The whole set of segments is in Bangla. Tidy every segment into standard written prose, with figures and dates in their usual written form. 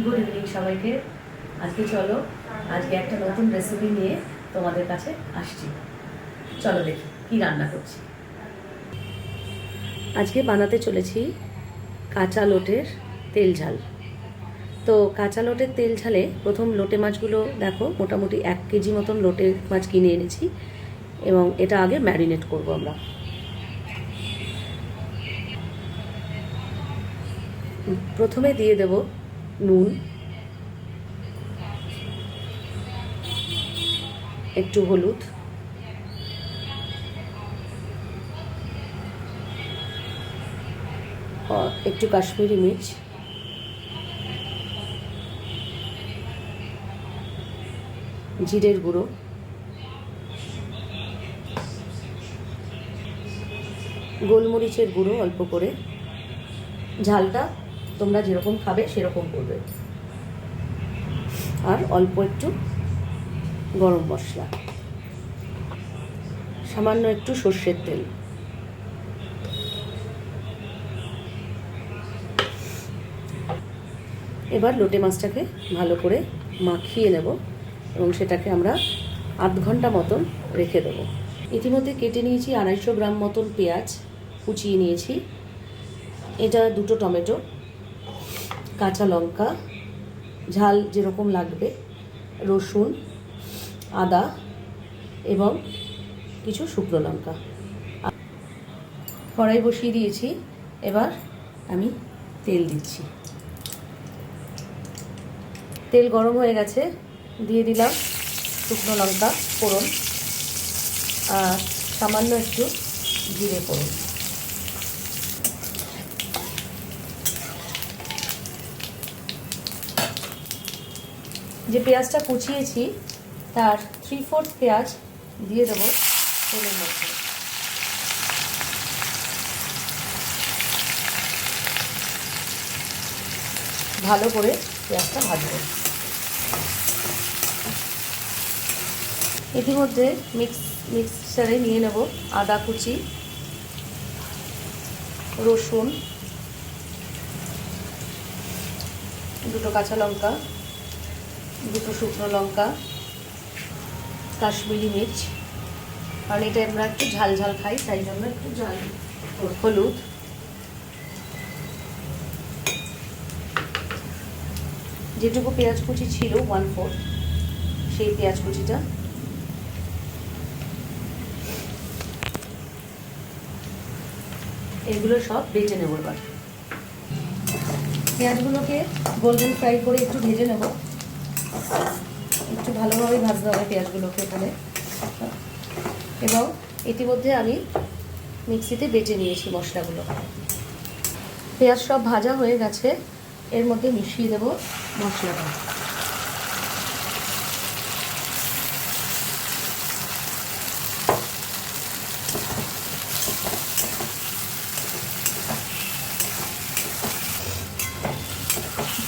গুড ইভিনিং সবাইকে। আজকে চলো, আজকে একটা নতুন রেসিপি নিয়ে তোমাদের কাছে আসছি। চলো দেখি কি রান্না করছি। আজকে বানাতে চলেছি কাঁচা লোটের তেল ঝাল। তো কাঁচা লোটের তেল ঝালে প্রথম লোটে মাছগুলো দেখো, মোটামুটি 1 কেজি মতন লোটে মাছ কিনে এনেছি এবং এটা আগে ম্যারিনেট করব আমরা। প্রথমে দিয়ে দেব নুন, একটু হলুদ, একটু কাশ্মীরি মির্চ, জিরের গুঁড়ো, গোলমরিচের গুঁড়ো অল্প করে, ঝালটা তোমরা যেরকম খাবে সেরকম করবে, আর অল্প একটু গরম মশলা, সামান্য একটু সর্ষের তেল। এবার লোটে মাছটাকে ভালো করে মাখিয়ে নেব এবং সেটাকে আমরা আধ ঘন্টা মতন রেখে দেবো। ইতিমধ্যে কেটে নিয়েছি 250 গ্রাম মতন পেঁয়াজ, কুচিয়ে নিয়েছি। এটা 2টো টমেটো, কাঁচা লঙ্কা, ঝাল যেরকম লাগবে, রসুন, আদা এবং কিছু শুকনো লঙ্কা। কড়াই বসিয়ে দিয়েছি, এবার আমি তেল দিচ্ছি। তেল গরম হয়ে গেছে, দিয়ে দিলাম শুকনো লঙ্কা ফোড়ন আর সামান্য একটু জিরে ফোড়ন। যে পেঁয়াজটা কুচিয়েছি তার 3/4 পেঁয়াজ দিয়ে দেবো তেলের মধ্যে। ভালো করে পেঁয়াজটা ভাজবো। ইতিমধ্যে মিক্সারে নিয়ে নেব আদা কুচি, রসুন, 2টো কাঁচা লঙ্কা, 2টো শুকনো লঙ্কা, কাশ্মীরি মির্চ, কারণ এটা আমরা একটু ঝাল ঝাল খাই তাই জন্য একটু ঝাল, হলুদ, যেটুকু পেঁয়াজ কুচি ছিল 1/4 সেই পেঁয়াজ কুচিটা, এগুলো সব বেটে নেব। এবার পেঁয়াজগুলোকে গোল্ডেন ফ্রাই করে একটু ভেজে নেব, একটু ভালোভাবে ভাজতে হবে পেঁয়াজগুলোকে এখানে। এবং ইতিমধ্যে আমি মিক্সিতে বেটে নিয়েছি মশলাগুলো। পেঁয়াজ সব ভাজা হয়ে গেছে, এর মধ্যে মিশিয়ে দেব মশলাটা।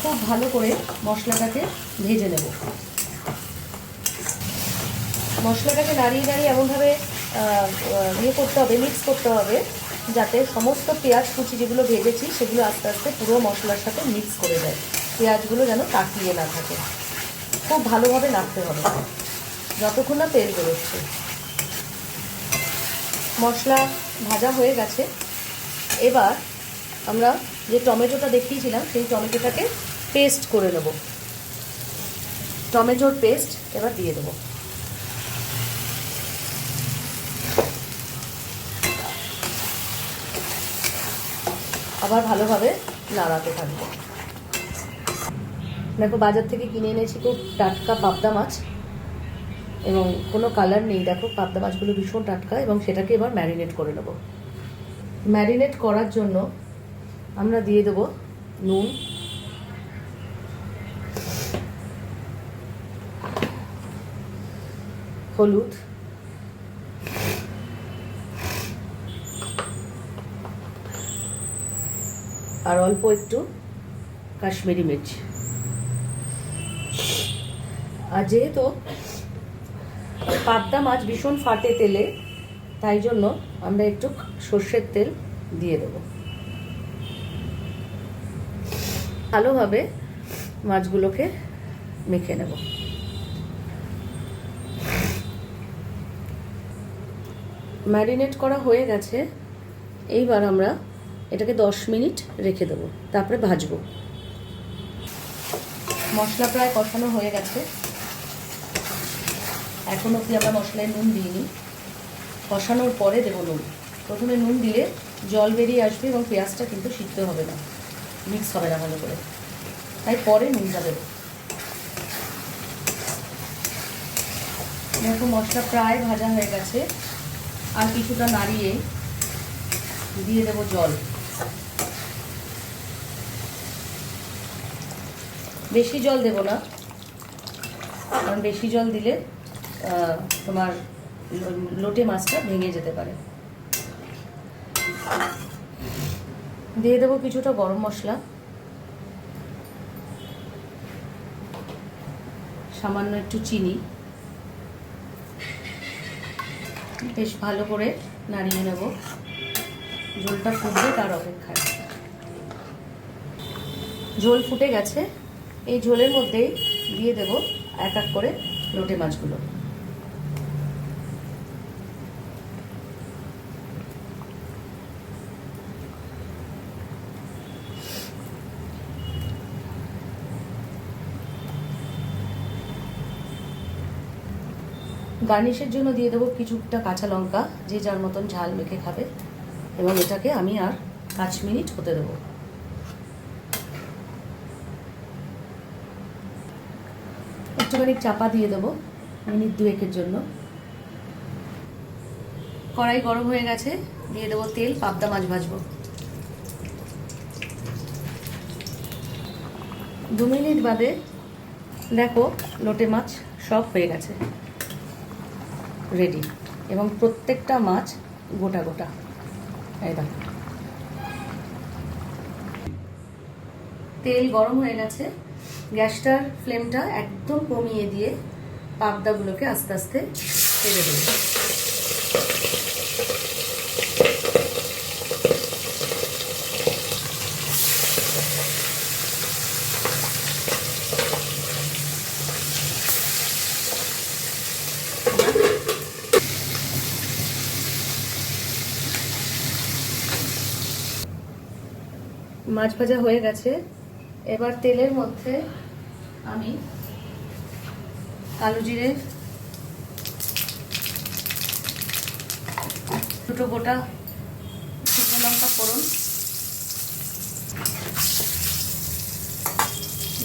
খুব ভালো করে মশলাটাকে ভেজে নেব। মশলাটাকে নাড়িয়ে নাড়িয়ে এমনভাবে করতে হবে, মিক্স করতে হবে যাতে সমস্ত পেঁয়াজ কুচি যেগুলো ভেজেছি সেগুলো আস্তে আস্তে পুরো মশলার সাথে মিক্স করে দেয়, পেঁয়াজগুলো যেন তাকিয়ে না থাকে। খুব ভালোভাবে নাড়তে হবে যতক্ষণ না তেল বেরোচ্ছে। মশলা ভাজা হয়ে গেছে, এবার আমরা যে টমেটোটা দেখিয়েছিলাম সেই টমেটোটাকে পেস্ট করে নেব। টমেটোর পেস্ট এবার দিয়ে দেবো। আবার ভালোভাবে নাড়াতে থাকবো। দেখো, বাজার থেকে কিনে এনেছি খুব টাটকা পাবদা মাছ এবং কোনো কালার নেই। দেখো, পাবদা মাছগুলো ভীষণ টাটকা এবং সেটাকে এবার ম্যারিনেট করে নেব। ম্যারিনেট করার জন্য আমরা দিয়ে দেবো নুন, হলুদ, আর অল্প একটু কাশ্মীরি মির্চ। আর যেহেতু পাবদা মাছ ভীষণ ফাটে তেলে, তাই জন্য আমরা একটু সর্ষের তেল দিয়ে দেব। ভালোভাবে মাছগুলোকে মেখে নেব। ম্যারিনেট করা হয়ে গেছে। এইবার আমরা এটাকে 10 মিনিট রেখে দেবো, তারপরে ভাজবো। মশলা প্রায় কষানো হয়ে গেছে। এখন অবধি আমরা মশলায় নুন দিইনি, কষানোর পরে দেবো নুন। প্রথমে নুন দিলে জল বেরিয়ে আসবে এবং পেঁয়াজটা কিন্তু সিদ্ধ হবে না, মিক্স হবে না ভালো করে, তাই পরে নুনটা দেবো। দেখো মশলা প্রায় ভাজা হয়ে গেছে। আর কিছুটা নাড়িয়ে দিয়ে দেবো জল। বেশি জল দেব না, কারণ বেশি জল দিলে তোমার লোটে মাছটা ভেঙে যেতে পারে। দিয়ে দেবো কিছুটা গরম মশলা, সামান্য একটু চিনি, বেশ ভালো করে নাড়িয়ে নেব। ঝোলটা ফুটবে তার অপেক্ষায়। ঝোল ফুটে গেছে। এই ঝোলের মধ্যেই দিয়ে দেব এক এক করে লোটে মাছগুলো। গার্নিশের জন্য দিয়ে দেবো কিছুটা কাঁচা লঙ্কা, যে যার মতন ঝাল মেখে খাবে। এবং এটাকে আমি আর 5 মিনিট হতে দেবো। একটুখানি চাপা দিয়ে দেবো মিনিট 2-এর জন্য। কড়াই গরম হয়ে গেছে, দিয়ে দেবো তেল। পাবদা মাছ ভাজবো। 2 মিনিট বাদে দেখো লোটে মাছ সব হয়ে গেছে, রেডি। এবং প্রত্যেকটা মাছ গোটা গোটা। এই দেখো তেল গরম হয়ে গেছে। গ্যাসটার ফ্লেমটা একদম কমিয়ে দিয়ে পাবদাগুলোকে আস্তে আস্তে ছেড়ে দেবো। মাছ ভাজা হয়ে গেছে। এবার তেলের মধ্যে আমি কালো জিরে, দুটো গোটা শুকনো লঙ্কা ফোড়ন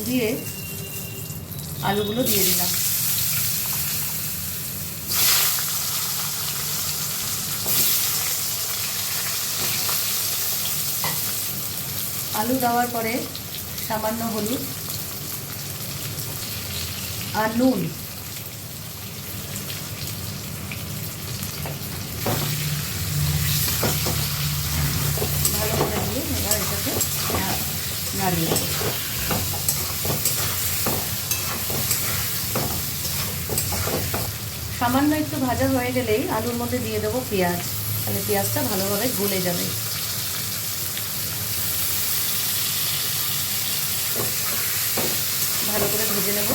দিয়ে আলুগুলো দিয়ে দিলাম। আলু দেওয়ার পরে সামান্য হলুদ আর নুন, ভালো করে দিয়ে এবার এটাকে নাড়িয়ে দেবো। সামান্য একটু ভাজা হয়ে গেলেই আলুর মধ্যে দিয়ে দেবো পেঁয়াজ, তাহলে পেঁয়াজটা ভালোভাবে গলে যাবে। ভালো করে ভেজে নেব।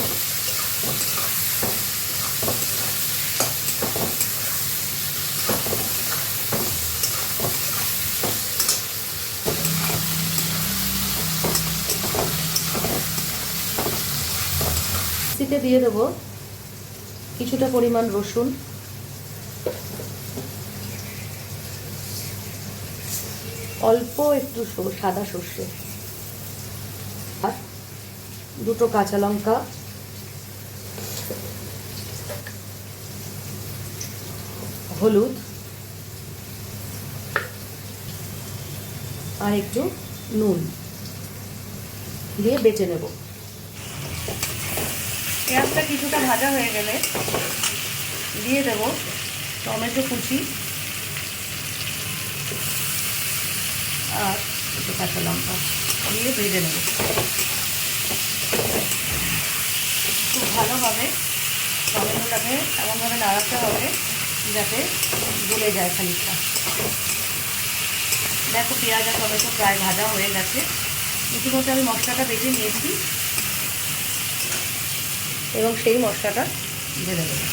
মিক্সিতে দিয়ে দেবো কিছুটা পরিমাণ রসুন, অল্প একটু সাদা সর্ষে, আর দুটো কাঁচা লঙ্কা, হলুদ আর একটু নুন দিয়ে বেটে নেব। পেঁয়াজটা কিছুটা ভাজা হয়ে গেলে দিয়ে দেব টমেটো কুচি আর একটু কাঁচা লঙ্কা দিয়ে ভেজে নেব। খুব ভালোভাবে টমেটোটাকে এমনভাবে নাড়াতে হবে যাতে গলে যায় খানিকটা। দেখো পেঁয়াজ আর টমেটো প্রায় ভাজা হয়ে গেছে। ইতিমধ্যে আমি মশলাটা বেটে নিয়েছি, এবং সেই মশলাটা ঢেলে দেবো।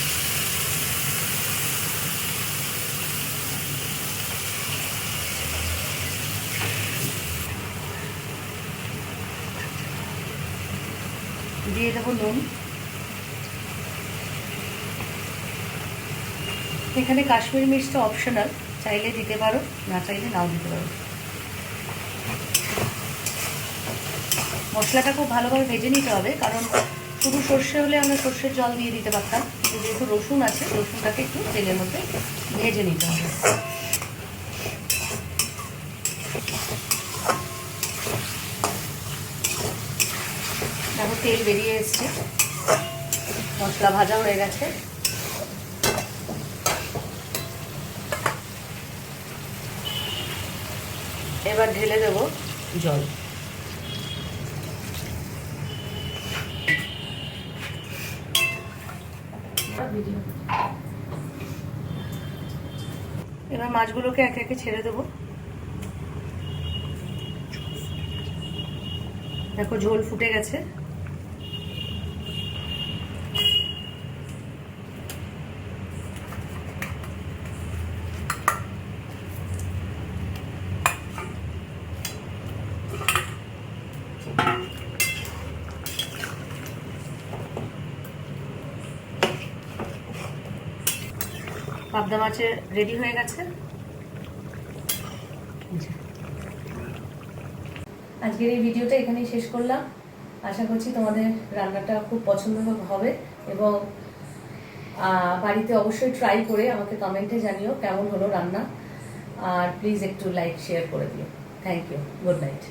দিয়ে দেবো নুন। এখানে কাশ্মীরি মির্চটা অপশনাল, চাইলে দিতে পারো, না চাইলে নাও দিতে পারো। মশলাটা খুব ভালোভাবে ভেজে নিতে হবে, কারণ শুধু সর্ষে হলে আমরা সর্ষের জল দিয়ে দিতে পারতাম, কিন্তু যেহেতু রসুন আছে, রসুনটাকে একটু তেলের মধ্যে ভেজে নিতে হবে। দেখো তেল বেরিয়ে এসছে, মশলা ভাজা হয়ে গেছে। এবার ঢেলে দেবো জল। এবার মাছগুলোকে একে একে ছেড়ে দেবো। দেখো ঝোল ফুটে গেছে। পাবদা মাছের রেডি হয়ে গেছে। আজকের এই ভিডিওটা এখানেই শেষ করলাম। আশা করছি তোমাদের রান্নাটা খুব পছন্দ হবে এবং বাড়িতে অবশ্যই ট্রাই করে আমাকে কমেন্টে জানিও কেমন হলো রান্না। আর প্লিজ একটু লাইক শেয়ার করে দিও। Thank you, good night.